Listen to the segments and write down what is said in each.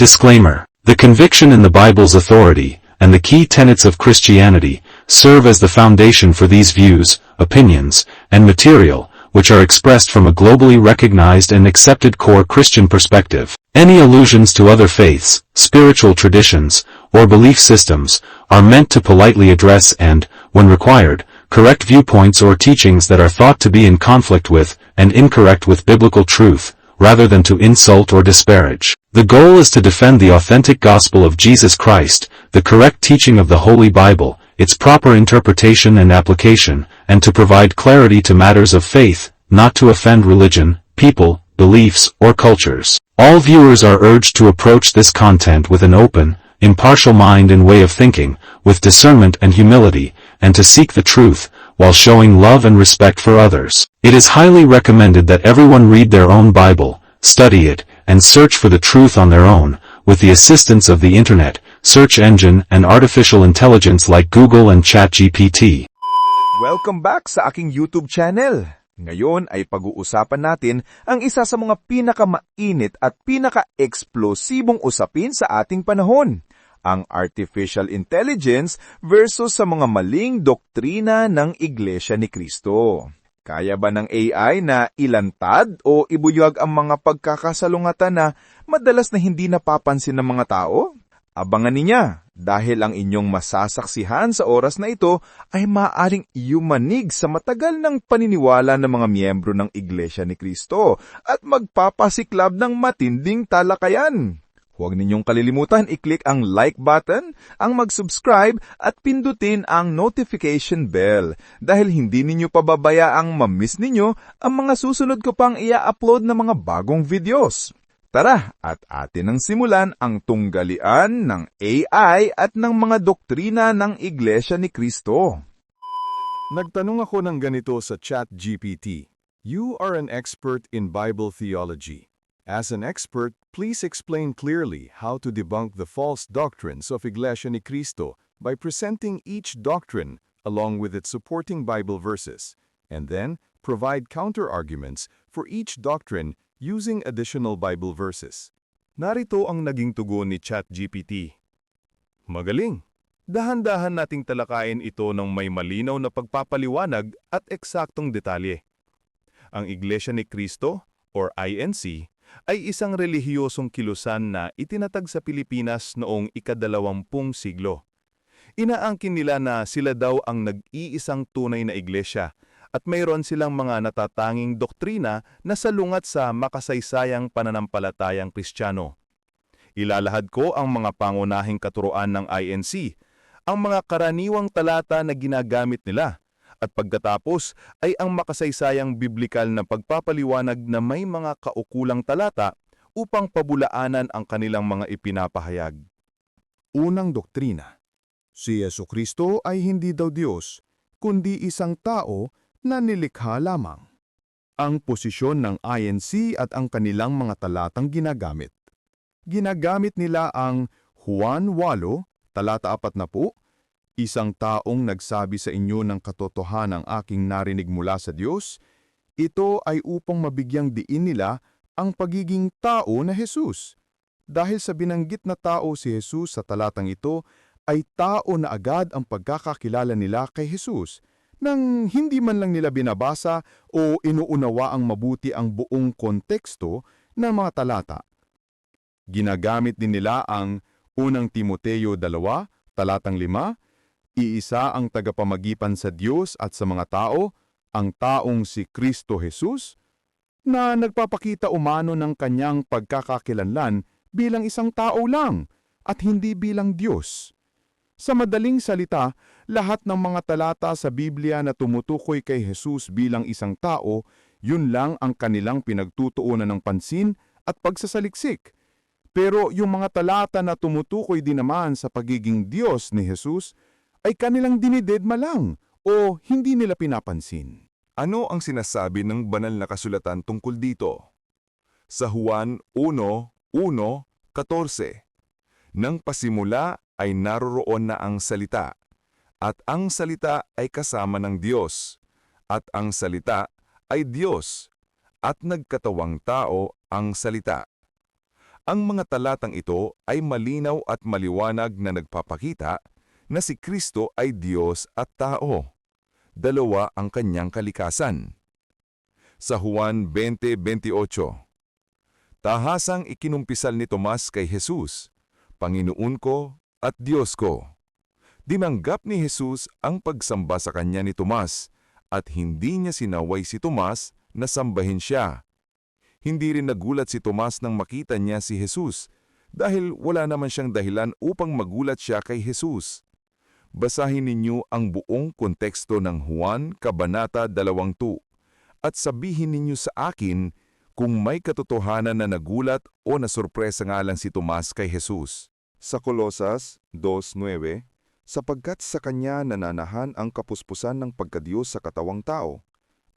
Disclaimer. The conviction in the Bible's authority, and the key tenets of Christianity, serve as the foundation for these views, opinions, and material, which are expressed from a globally recognized and accepted core Christian perspective. Any allusions to other faiths, spiritual traditions, or belief systems, are meant to politely address and, when required, correct viewpoints or teachings that are thought to be in conflict with, and incorrect with biblical truth, rather than to insult or disparage. The goal is to defend the authentic gospel of Jesus Christ, the correct teaching of the Holy Bible, its proper interpretation and application, and to provide clarity to matters of faith, not to offend religion, people, beliefs, or cultures. All viewers are urged to approach this content with an open, impartial mind and way of thinking, with discernment and humility, and to seek the truth, while showing love and respect for others. It is highly recommended that everyone read their own Bible, study it, and search for the truth on their own, with the assistance of the internet, search engine, and artificial intelligence like Google and ChatGPT. Welcome back sa aking YouTube channel. Ngayon ay pag-uusapan natin ang isa sa mga pinakamainit at pinaka-eksplosibong usapin sa ating panahon, ang artificial intelligence versus sa mga maling doktrina ng Iglesia ni Cristo. Kaya ba ng AI na ilantad o ibuyag ang mga pagkakasalungatan na madalas na hindi napapansin ng mga tao? Abangan niya dahil ang inyong masasaksihan sa oras na ito ay maaaring yumanig sa matagal ng paniniwala ng mga miyembro ng Iglesia ni Cristo at magpapasiklab ng matinding talakayan. Huwag ninyong kalilimutan i-click ang like button, ang mag-subscribe at pindutin ang notification bell dahil hindi ninyo pababayaang ma-miss ninyo ang mga susunod ko pang i-upload na mga bagong videos. Tara at atin ang simulan ang tunggalian ng AI at ng mga doktrina ng Iglesia ni Cristo. Nagtanong ako ng ganito sa ChatGPT. You are an expert in Bible theology. As an expert, please explain clearly how to debunk the false doctrines of Iglesia ni Cristo by presenting each doctrine along with its supporting Bible verses, and then provide counter-arguments for each doctrine using additional Bible verses. Narito ang naging tugon ni ChatGPT. Magaling! Dahan-dahan nating talakayin ito ng may malinaw na pagpapaliwanag at eksaktong detalye. Ang Iglesia ni Cristo, or INC, ay isang relihiyosong kilusan na itinatag sa Pilipinas noong ika-20 siglo. Inaangkin nila na sila daw ang nag-iisang tunay na iglesia at mayroon silang mga natatanging doktrina na salungat sa makasaysayang pananampalatayang Kristiyano. Ilalahad ko ang mga pangunahing katuruan ng INC, ang mga karaniwang talata na ginagamit nila, at pagkatapos ay ang makasaysayang biblikal na pagpapaliwanag na may mga kaukulang talata upang pabulaanan ang kanilang mga ipinapahayag. Unang doktrina. Si Jesucristo ay hindi daw Diyos, kundi isang tao na nilikha lamang. Ang posisyon ng INC at ang kanilang mga talatang ginagamit. Ginagamit nila ang Juan 8, talata 40, isang taong nagsabi sa inyo ng katotohanang aking narinig mula sa Diyos, ito ay upang mabigyang diin nila ang pagiging tao na Jesus. Dahil sa binanggit na tao si Jesus sa talatang ito, ay tao na agad ang pagkakakilala nila kay Jesus, nang hindi man lang nila binabasa o inuunawa ang mabuti ang buong konteksto ng mga talata. Ginagamit din nila ang unang Timoteo 2, talatang 5, iisa ang tagapamagitan sa Diyos at sa mga tao, ang taong si Kristo Jesus, na nagpapakita umano ng kanyang pagkakakilanlan bilang isang tao lang at hindi bilang Diyos. Sa madaling salita, lahat ng mga talata sa Biblia na tumutukoy kay Jesus bilang isang tao, yun lang ang kanilang pinagtutuunan ng pansin at pagsasaliksik. Pero yung mga talata na tumutukoy din naman sa pagiging Diyos ni Jesus, ay kanilang dinidedma lang o hindi nila pinapansin. Ano ang sinasabi ng banal na kasulatan tungkol dito? Sa Juan 1:1-14, nang pasimula ay naroroon na ang salita, at ang salita ay kasama ng Diyos, at ang salita ay Diyos, at nagkatawang tao ang salita. Ang mga talatang ito ay malinaw at maliwanag na nagpapakita na si Kristo ay Diyos at tao. Dalawa ang kanyang kalikasan. Sa Juan 20:28, tahasang ikinumpisal ni Tomas kay Jesus, Panginoon ko at Diyos ko. Dinanggap ni Jesus ang pagsamba sa kanya ni Tomas at hindi niya sinaway si Tomas na sambahin siya. Hindi rin nagulat si Tomas nang makita niya si Jesus dahil wala naman siyang dahilan upang magulat siya kay Jesus. Basahin ninyo ang buong konteksto ng Juan Kabanata 2 at sabihin ninyo sa akin kung may katotohanan na nagulat o nasurpresa nga lang si Tomas kay Jesus. Sa Kolosas 2:9, sapagkat sa kanya nananahan ang kapuspusan ng pagkadiyos sa katawang tao.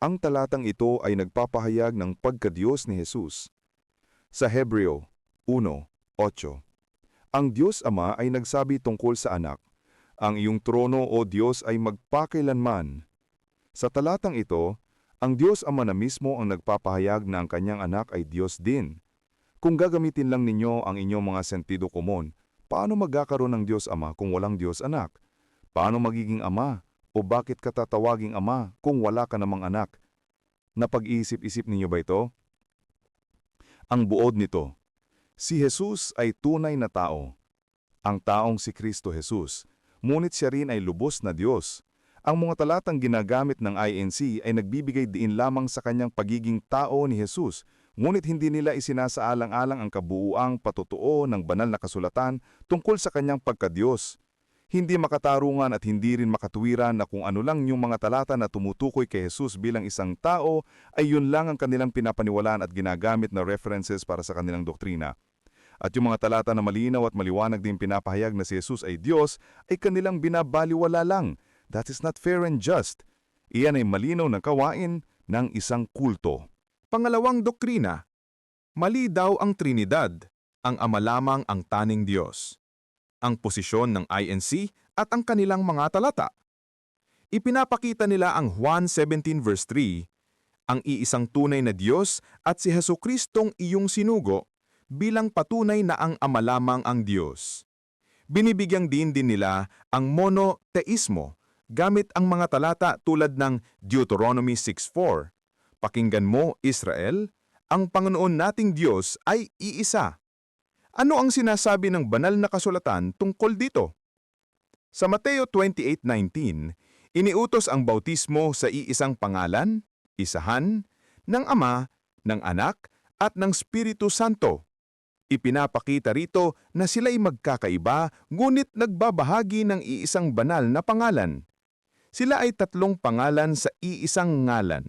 Ang talatang ito ay nagpapahayag ng pagkadiyos ni Jesus. Sa Hebreo 1:8, ang Diyos Ama ay nagsabi tungkol sa anak, ang iyong trono o Diyos ay magpakailanman. Sa talatang ito, ang Diyos Ama na mismo ang nagpapahayag na ang kanyang anak ay Diyos din. Kung gagamitin lang ninyo ang inyong mga sentido komon, paano magkakaroon ng Diyos Ama kung walang Diyos Anak? Paano magiging Ama? O bakit ka tatawaging Ama kung wala ka namang anak? Napag-iisip-isip ninyo ba ito? Ang buod nito, si Jesus ay tunay na tao. Ang taong si Kristo Jesus, ngunit siya rin ay lubos na Diyos. Ang mga talatang ginagamit ng INC ay nagbibigay diin lamang sa kanyang pagiging tao ni Jesus, ngunit hindi nila isinasaalang-alang ang kabuuang patutuo ng banal na kasulatan tungkol sa kanyang pagkadiyos. Hindi makatarungan at hindi rin makatuwiran na kung ano lang yung mga talata na tumutukoy kay Jesus bilang isang tao ay yun lang ang kanilang pinapaniwalaan at ginagamit na references para sa kanilang doktrina. At yung mga talata na malinaw at maliwanag din pinapahayag na si Jesus ay Diyos ay kanilang binabaliwala lang. That is not fair and just. Iyan ay malinaw na kawain ng isang kulto. Pangalawang doktrina, mali daw ang Trinidad, ang Ama lamang ang taning Diyos. Ang posisyon ng INC at ang kanilang mga talata. Ipinapakita nila ang Juan 17 verse 3, ang iisang tunay na Diyos at si Jesucristong iyong sinugo bilang patunay na ang Ama lamang ang Diyos. Binibigyang din nila ang monoteismo gamit ang mga talata tulad ng Deuteronomy 6:4. Pakinggan mo, Israel, ang Panginoon nating Diyos ay iisa. Ano ang sinasabi ng banal na kasulatan tungkol dito? Sa Mateo 28:19, iniutos ang bautismo sa iisang pangalan, isahan, ng Ama, ng Anak, at ng Espiritu Santo. Ipinapakita rito na sila'y magkakaiba ngunit nagbabahagi ng iisang banal na pangalan. Sila ay tatlong pangalan sa iisang ngalan.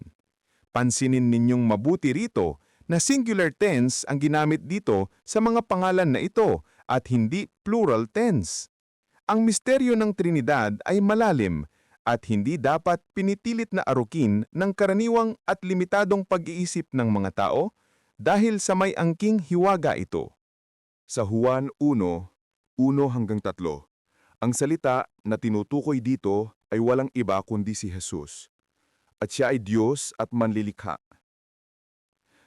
Pansinin ninyong mabuti rito na singular tense ang ginamit dito sa mga pangalan na ito at hindi plural tense. Ang misteryo ng Trinidad ay malalim at hindi dapat pinitilit na arukin ng karaniwang at limitadong pag-iisip ng mga tao dahil sa may angking hiwaga ito. Sa Juan 1:1-3, ang salita na tinutukoy dito ay walang iba kundi si Jesus, at siya ay Diyos at manlilikha.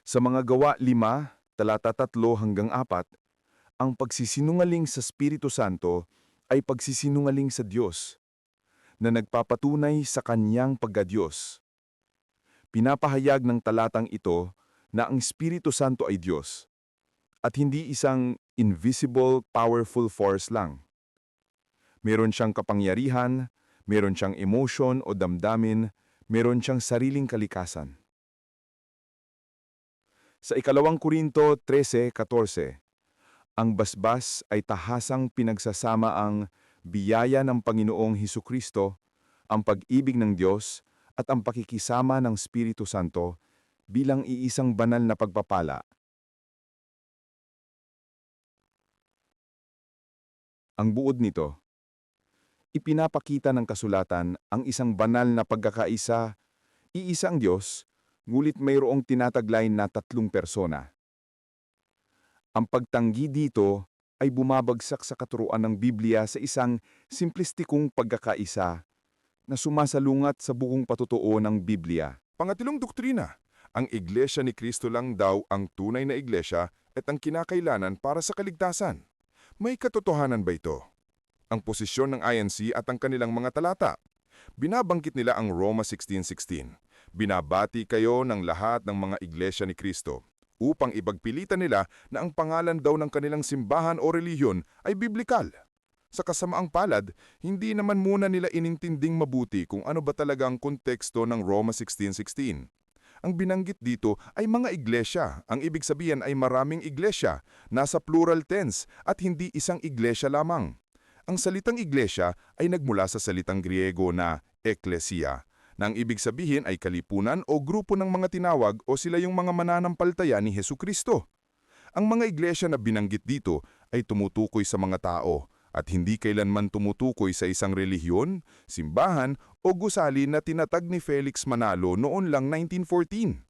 Sa mga gawa 5, talata 3-4, ang pagsisinungaling sa Espiritu Santo ay pagsisinungaling sa Diyos, na nagpapatunay sa kanyang pagkadiyos. Pinapahayag ng talatang ito na ang Espiritu Santo ay Diyos, at hindi isang invisible, powerful force lang. Meron siyang kapangyarihan, meron siyang emotion o damdamin, meron siyang sariling kalikasan. Sa 2 Korinto 13:14, ang basbas ay tahasang pinagsasama ang biyaya ng Panginoong Hesukristo, ang pag-ibig ng Diyos, at ang pakikisama ng Espiritu Santo bilang iisang banal na pagpapala. Ang buod nito, ipinapakita ng kasulatan ang isang banal na pagkakaisa, iisang Diyos, ngulit mayroong tinataglay na tatlong persona. Ang pagtanggi dito ay bumabagsak sa katuruan ng Biblia sa isang simplistikong pagkakaisa na sumasalungat sa buong patutuo ng Biblia. Pangatlong doktrina, ang Iglesia ni Kristo lang daw ang tunay na iglesia at ang kinakailanan para sa kaligtasan. May katotohanan ba ito? Ang posisyon ng INC at ang kanilang mga talata. Binabangkit nila ang Roma 16:16. Binabati kayo ng lahat ng mga iglesia ni Kristo upang ipagpilitan nila na ang pangalan daw ng kanilang simbahan o relihiyon ay biblikal. Sa kasamaang palad, hindi naman muna nila inintinding mabuti kung ano ba talaga ang konteksto ng Roma 16:16. Ang binanggit dito ay mga iglesia. Ang ibig sabihin ay maraming iglesia, nasa plural tense at hindi isang iglesia lamang. Ang salitang iglesia ay nagmula sa salitang Griego na ekklesia, na ang ibig sabihin ay kalipunan o grupo ng mga tinawag o sila yung mga mananampalataya ni Hesukristo. Ang mga iglesia na binanggit dito ay tumutukoy sa mga tao at hindi kailanman tumutukoy sa isang relihiyon, simbahan o gusali na tinatag ni Felix Manalo noon lang 1914.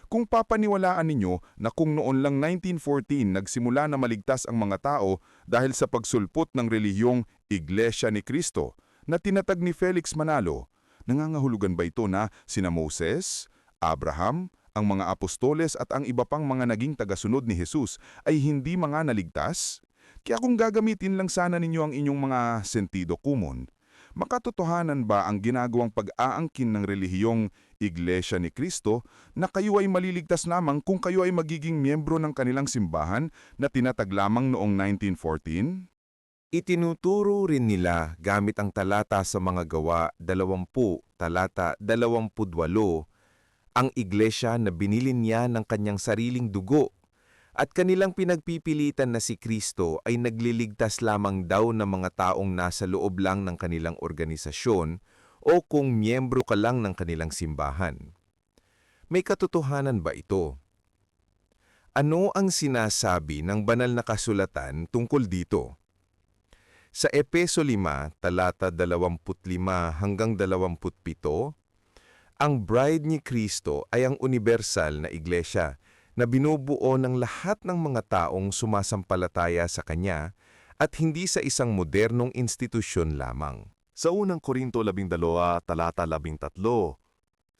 Kung papaniwalaan ninyo na kung noon lang 1914 nagsimula na maligtas ang mga tao dahil sa pagsulpot ng relihiyong Iglesia ni Cristo na tinatag ni Felix Manalo, nangangahulugan ba ito na sina Moses, Abraham, ang mga apostoles at ang iba pang mga naging tagasunod ni Jesus ay hindi mga naligtas? Kaya kung gagamitin lang sana ninyo ang inyong mga sentido kumon, makatotohanan ba ang ginagawang pag-aangkin ng relihiyong Iglesia ni Cristo na kayo ay maliligtas lamang kung kayo ay magiging miyembro ng kanilang simbahan na tinatag lamang noong 1914? Itinuturo rin nila gamit ang talata sa mga gawa 20, talata 28, ang iglesia na binili niya ng kanyang sariling dugo at kanilang pinagpipilitan na si Kristo ay nagliligtas lamang daw ng mga taong nasa loob lang ng kanilang organisasyon o kung miyembro ka lang ng kanilang simbahan. May katotohanan ba ito? Ano ang sinasabi ng banal na kasulatan tungkol dito? Sa Epeso 5, talata 25 hanggang 27, ang bride ni Kristo ay ang universal na iglesia na binubuo ng lahat ng mga taong sumasampalataya sa Kanya at hindi sa isang modernong institusyon lamang. Sa unang Korinto 12, talata 13,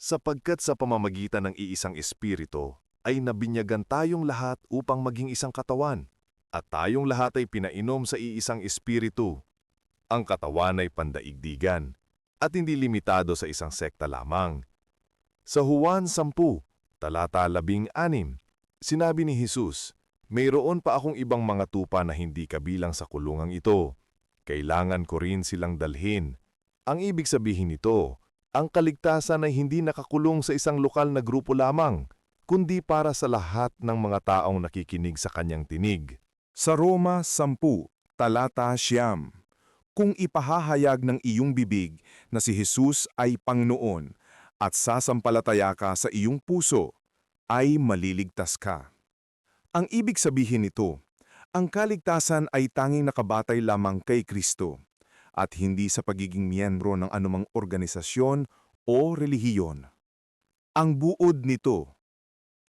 sapagkat sa pamamagitan ng iisang espiritu ay nabinyagan tayong lahat upang maging isang katawan, at tayong lahat ay pinainom sa iisang espiritu. Ang katawan ay pandaigdigan, at hindi limitado sa isang sekta lamang. Sa Juan 10, talata 16, sinabi ni Jesus, mayroon pa akong ibang mga tupa na hindi kabilang sa kulungang ito. Kailangan ko rin silang dalhin. Ang ibig sabihin nito, ang kaligtasan ay hindi nakakulong sa isang lokal na grupo lamang, kundi para sa lahat ng mga taong nakikinig sa kanyang tinig. Sa Roma 10, talata 9, kung ipahahayag ng iyong bibig na si Jesus ay Panginoon at sasampalataya ka sa iyong puso, ay maliligtas ka. Ang ibig sabihin nito, ang kaligtasan ay tanging nakabatay lamang kay Kristo at hindi sa pagiging miyembro ng anumang organisasyon o relihiyon. Ang buod nito,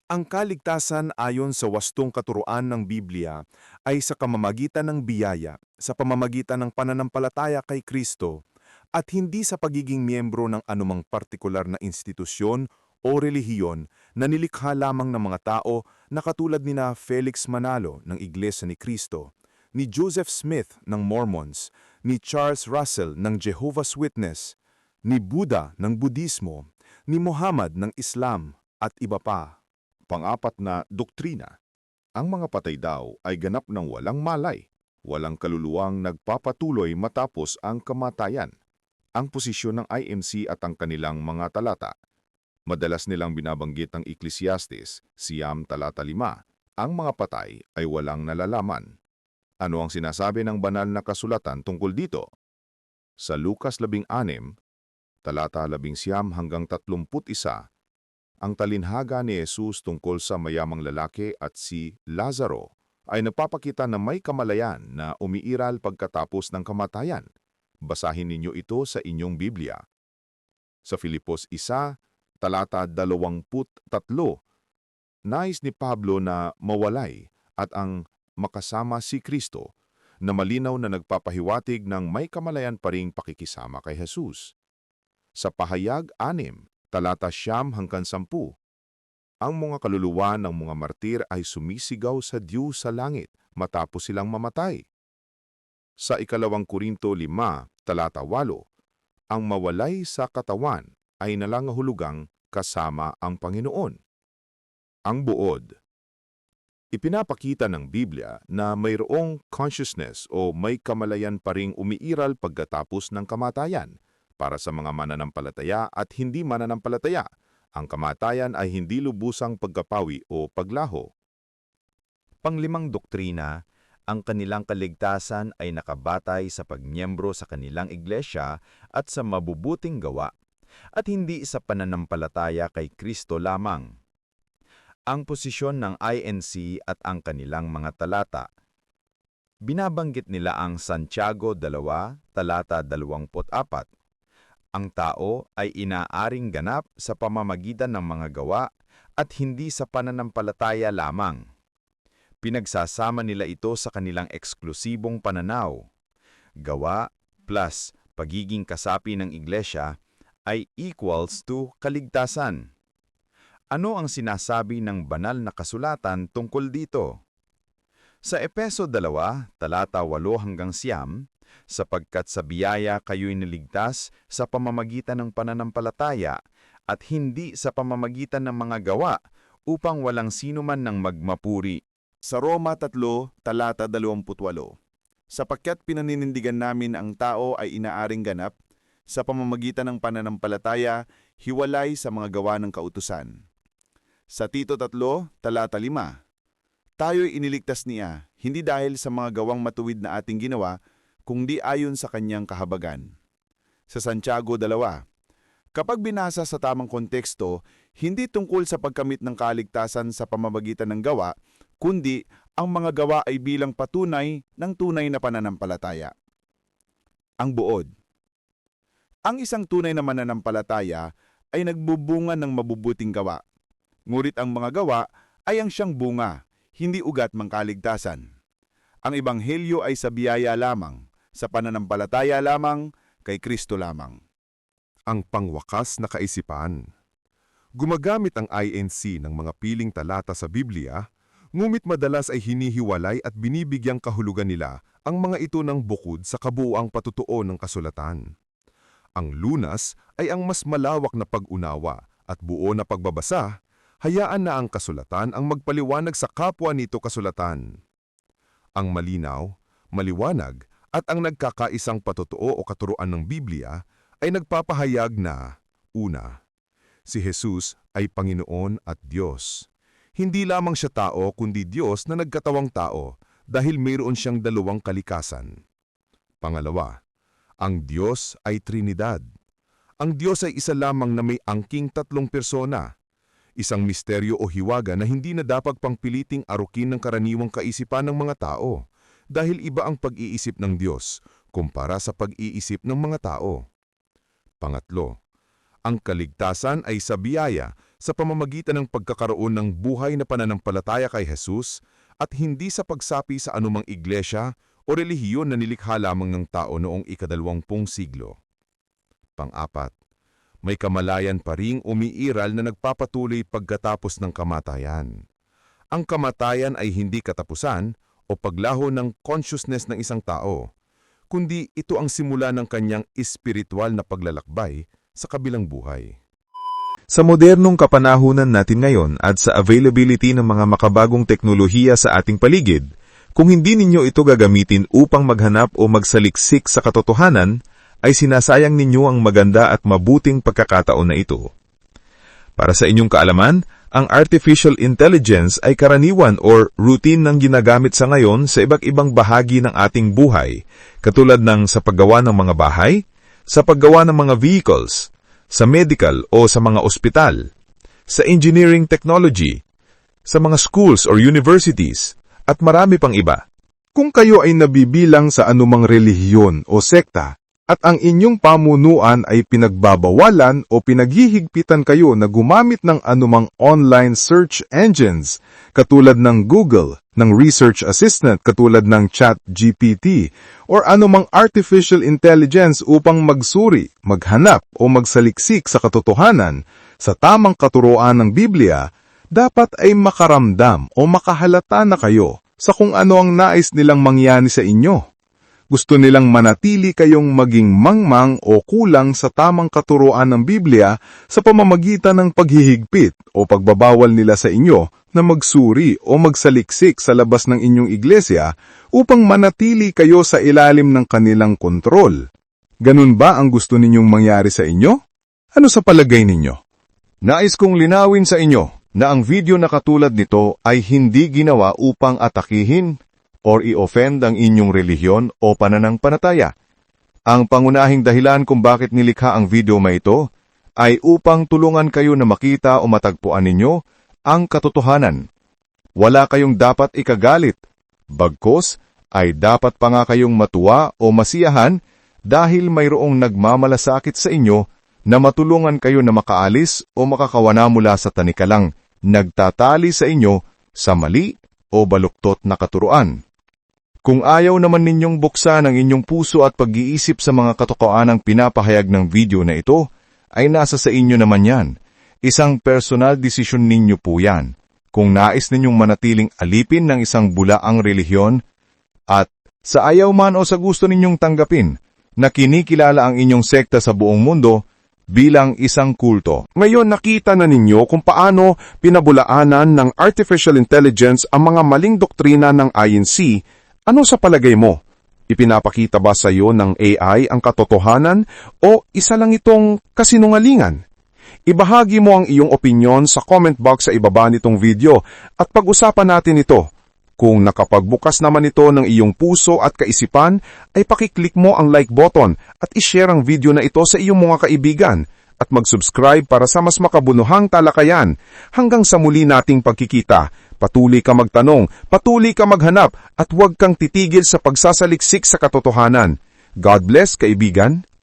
ang kaligtasan ayon sa wastong katuruan ng Biblia ay sa pamamagitan ng biyaya, sa pamamagitan ng pananampalataya kay Kristo at hindi sa pagiging miyembro ng anumang partikular na institusyon o relihiyon na nilikha lamang ng mga tao na katulad ni na Felix Manalo ng Iglesia ni Cristo, ni Joseph Smith ng Mormons, ni Charles Russell ng Jehovah's Witness, ni Buddha ng Budismo, ni Muhammad ng Islam at iba pa. Pang-apat na doktrina, ang mga patay daw ay ganap ng walang malay, walang kaluluwang nagpapatuloy matapos ang kamatayan. Ang posisyon ng IMC at ang kanilang mga talata. Madalas nilang binabanggit ang Ecclesiastes, siyam talata 5, ang mga patay ay walang nalalaman. Ano ang sinasabi ng banal na kasulatan tungkol dito? Sa Lucas 16, talata 11 hanggang 31, ang talinhaga ni Jesus tungkol sa mayamang lalaki at si Lazaro ay nagpapakita na may kamalayan na umiiral pagkatapos ng kamatayan. Basahin ninyo ito sa inyong Biblia. Sa Filipos 1, talata 23, nais ni Pablo na mawalay at ang makasama si Kristo na malinaw na nagpapahiwatig ng may kamalayan pa ring pakikisama kay Jesus. Sa Pahayag 6, talata 9 hanggang 10, Ang mga kaluluwa ng mga martir ay sumisigaw sa Diyos sa langit matapos silang mamatay. Sa 2 Korinto 5, talata 8, ang mawalay sa katawan ay nalangahulugang kasama ang Panginoon. Ang buod. Ipinapakita ng Biblia na mayroong consciousness o may kamalayan pa ring umiiral pagkatapos ng kamatayan. Para sa mga mananampalataya at hindi mananampalataya, ang kamatayan ay hindi lubusang pagkapawi o paglaho. Panglimang doktrina, ang kanilang kaligtasan ay nakabatay sa pagmiyembro sa kanilang iglesia at sa mabubuting gawa, at hindi sa pananampalataya kay Kristo lamang. Ang posisyon ng INC at ang kanilang mga talata. Binabanggit nila ang Santiago 2, talata 24. Ang tao ay inaaring ganap sa pamamagitan ng mga gawa at hindi sa pananampalataya lamang. Pinagsasama nila ito sa kanilang eksklusibong pananaw. Gawa plus pagiging kasapi ng iglesia ay equals to kaligtasan. Ano ang sinasabi ng banal na kasulatan tungkol dito? Sa Epeso 2, talata 8-9, sapagkat sa biyaya kayo'y niligtas sa pamamagitan ng pananampalataya at hindi sa pamamagitan ng mga gawa upang walang sinuman ng magmapuri. Sa Roma 3, talata 28, sapagkat pinaninindigan namin ang tao ay inaaring ganap sa pamamagitan ng pananampalataya, hiwalay sa mga gawa ng kautusan. Sa Tito 3, talata 5, tayo'y iniligtas niya, hindi dahil sa mga gawang matuwid na ating ginawa, kundi ayon sa kanyang kahabagan. Sa Santiago 2, kapag binasa sa tamang konteksto, hindi tungkol sa pagkamit ng kaligtasan sa pamamagitan ng gawa, kundi ang mga gawa ay bilang patunay ng tunay na pananampalataya. Ang buod. Ang isang tunay na mananampalataya ay nagbubunga ng mabubuting gawa. Ngunit ang mga gawa ay ang siyang bunga, hindi ugat ng kaligtasan. Ang ebanghelyo ay sa biyaya lamang, sa pananampalataya lamang, kay Kristo lamang. Ang pangwakas na kaisipan. Gumagamit ang INC ng mga piling talata sa Biblia, ngunit madalas ay hinihiwalay at binibigyang kahulugan nila ang mga ito ng bukod sa kabuuang patutuo ng kasulatan. Ang lunas ay ang mas malawak na pag-unawa at buo na pagbabasa, hayaan na ang kasulatan ang magpaliwanag sa kapwa nito kasulatan. Ang malinaw, maliwanag at ang nagkakaisang patutuo o katuruan ng Biblia ay nagpapahayag na, una, si Jesus ay Panginoon at Diyos. Hindi lamang siya tao kundi Diyos na nagkatawang tao dahil mayroon siyang dalawang kalikasan. Pangalawa, ang Diyos ay Trinidad. Ang Diyos ay isa lamang na may angking tatlong persona. Isang misteryo o hiwaga na hindi na dapat pangpiliting arukin ng karaniwang kaisipan ng mga tao dahil iba ang pag-iisip ng Diyos kumpara sa pag-iisip ng mga tao. Pangatlo, ang kaligtasan ay sa biyaya sa pamamagitan ng pagkakaroon ng buhay na pananampalataya kay Jesus at hindi sa pagsapi sa anumang iglesia o relihiyon na nilikha lamang ng tao noong ika-20 siglo. Pang-apat, may kamalayan pa ring umiiral na nagpapatuloy pagkatapos ng kamatayan. Ang kamatayan ay hindi katapusan o paglaho ng consciousness ng isang tao, kundi ito ang simula ng kanyang espiritual na paglalakbay sa kabilang buhay. Sa modernong kapanahunan natin ngayon at sa availability ng mga makabagong teknolohiya sa ating paligid, kung hindi ninyo ito gagamitin upang maghanap o magsaliksik sa katotohanan, ay sinasayang ninyo ang maganda at mabuting pagkakataon na ito. Para sa inyong kaalaman, ang artificial intelligence ay karaniwan or routine ng ginagamit sa ngayon sa iba't ibang bahagi ng ating buhay, katulad ng sa paggawa ng mga bahay, sa paggawa ng mga vehicles, sa medical o sa mga ospital, sa engineering technology, sa mga schools or universities, at marami pang iba. Kung kayo ay nabibilang sa anumang relihiyon o sekta, at ang inyong pamunuan ay pinagbabawalan o pinaghihigpitan kayo na gumamit ng anumang online search engines katulad ng Google, ng research assistant katulad ng ChatGPT, or anumang artificial intelligence upang magsuri, maghanap o magsaliksik sa katotohanan sa tamang katuruan ng Biblia, dapat ay makaramdam o makahalata na kayo sa kung ano ang nais nilang mangyari sa inyo. Gusto nilang manatili kayong maging mangmang o kulang sa tamang katuruan ng Biblia sa pamamagitan ng paghihigpit o pagbabawal nila sa inyo na magsuri o magsaliksik sa labas ng inyong iglesia upang manatili kayo sa ilalim ng kanilang kontrol. Ganun ba ang gusto ninyong mangyari sa inyo? Ano sa palagay ninyo? Nais kong linawin sa inyo na ang video na katulad nito ay hindi ginawa upang atakihin or i-offend ang inyong relihiyon o pananampalataya. Ang pangunahing dahilan kung bakit nilikha ang video na ito ay upang tulungan kayo na makita o matagpuan ninyo ang katotohanan. Wala kayong dapat ikagalit, bagkos ay dapat pa nga kayong matuwa o masiyahan dahil mayroong nagmamalasakit sa inyo na matulungan kayo na makaalis o makakawana mula sa tanikalang nagtatali sa inyo sa mali o baluktot na katuruan. Kung ayaw naman ninyong buksan ang inyong puso at pag-iisip sa mga katotohanang pinapahayag ng video na ito, ay nasa sa inyo naman yan. Isang personal desisyon ninyo po yan. Kung nais ninyong manatiling alipin ng isang bulaang relihiyon, at sa ayaw man o sa gusto ninyong tanggapin, na kinikilala ang inyong sekta sa buong mundo bilang isang kulto. Ngayon nakita na ninyo kung paano pinabulaanan ng artificial intelligence ang mga maling doktrina ng INC. Ano sa palagay mo? Ipinapakita ba sa iyo ng AI ang katotohanan o isa lang itong kasinungalingan? Ibahagi mo ang iyong opinyon sa comment box sa ibaba nitong video at pag-usapan natin ito. Kung nakapagbukas naman ito ng iyong puso at kaisipan, ay pakiclick mo ang like button at ishare ang video na ito sa iyong mga kaibigan at mag-subscribe para sa mas makabunuhang talakayan. Hanggang sa muli nating pagkikita, patuloy ka magtanong, patuloy ka maghanap at huwag kang titigil sa pagsasaliksik sa katotohanan. God bless, kaibigan.